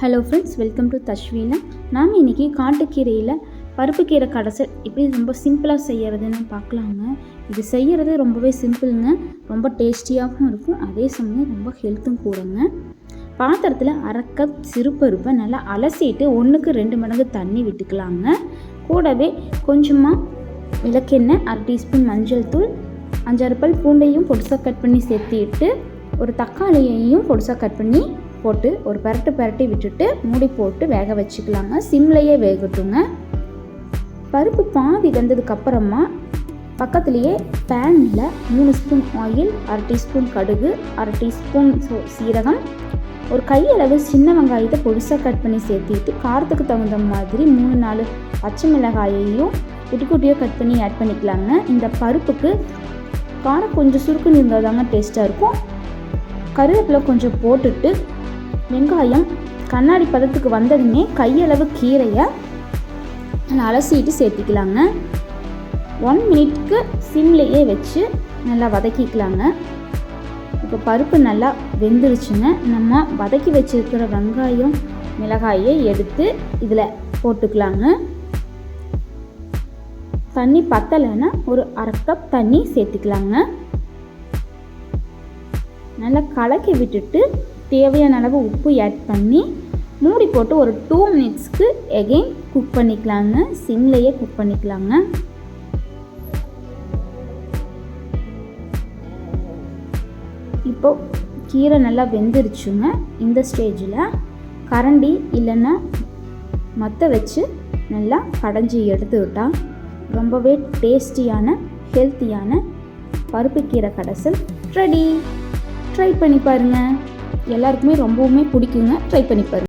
Hello friends, welcome to Tashveena. நாம் இன்றைக்கி காட்டுக்கீரையில் பருப்பு கீரை கடைசல் எப்படி ரொம்ப சிம்பிளாக செய்கிறதுன்னு பார்க்கலாங்க. இது செய்கிறது ரொம்பவே சிம்பிளுங்க. ரொம்ப டேஸ்டியாகவும் இருக்கும், அதே சமயம் ரொம்ப ஹெல்த்தும் கூடங்க. பாத்திரத்தில் அரை கப் சிறுபருப்பை நல்லா அலசிட்டு 1க்கு 2 மடங்கு தண்ணி விட்டுக்கலாங்க. கூடவே கொஞ்சமாக விளக்கெண்ணெய், அரை டீஸ்பூன் மஞ்சள் தூள், 5-6 பல் பூண்டையும் பொடிசாக கட் பண்ணி சேர்த்திட்டு ஒரு தக்காளியையும் பொடிசாக கட் பண்ணி போட்டு ஒரு பரட்டி விட்டுட்டு மூடி போட்டு வேக வச்சுக்கலாங்க. சிம்லையே வேகட்டுங்க. பருப்பு பாதி வெந்ததுக்கப்புறமா பக்கத்துலேயே பேனில் 3 ஸ்பூன் ஆயில், அரை டீஸ்பூன் கடுகு, அரை டீஸ்பூன் சீரகம், ஒரு கையளவு சின்ன வெங்காயத்தை பொடிசாக கட் பண்ணி சேர்த்திட்டு காரத்துக்கு தகுந்த மாதிரி 3-4 பச்சை மிளகாயையும் குட்டி குட்டியாக கட் பண்ணி ஆட் பண்ணிக்கலாங்க. இந்த பருப்புக்கு காரம் கொஞ்சம் சுருக்குன்னு இருந்தால் தாங்க டேஸ்ட்டாக இருக்கும். கருவேப்பிலை கொஞ்சம் போட்டுட்டு வெங்காயம் கண்ணாடி பதத்துக்கு வந்ததுமே கையளவு கீரையை நல்லா அலசிட்டு சேர்த்திக்கலாங்க. 1 மினிட்க்கு சிம்லேயே வச்சு நல்லா வதக்கிக்கலாங்க. இப்போ பருப்பு நல்லா வெந்துருச்சுங்க. நம்ம வதக்கி வச்சுருக்கிற வெங்காயம் மிளகாயை எடுத்து இதில் போட்டுக்கலாங்க. தண்ணி பத்தலைன்னா ஒரு அரை கப் தண்ணி சேர்த்துக்கலாங்க. நல்லா கலக்கி விட்டுட்டு தேவையான அளவு உப்பு ஆட் பண்ணி மூடி போட்டு ஒரு 2 மினிட்ஸ்க்கு எகெயின் குக் பண்ணிக்கலாங்க. சிம்லையே குக் பண்ணிக்கலாங்க. இப்போ கீரை நல்லா வெந்துருச்சுங்க. இந்த ஸ்டேஜில் கரண்டி இல்லைன்னா மற்ற வச்சு நல்லா கடைஞ்சி எடுத்து விட்டால் ரொம்பவே டேஸ்டியான ஹெல்த்தியான பருப்பு கீரை கடைசல் ரெடி. ட்ரை பண்ணி பாருங்கள். எல்லாருக்குமே ரொம்பவுமே பிடிக்குங்க. ட்ரை பண்ணி பாருங்கள்.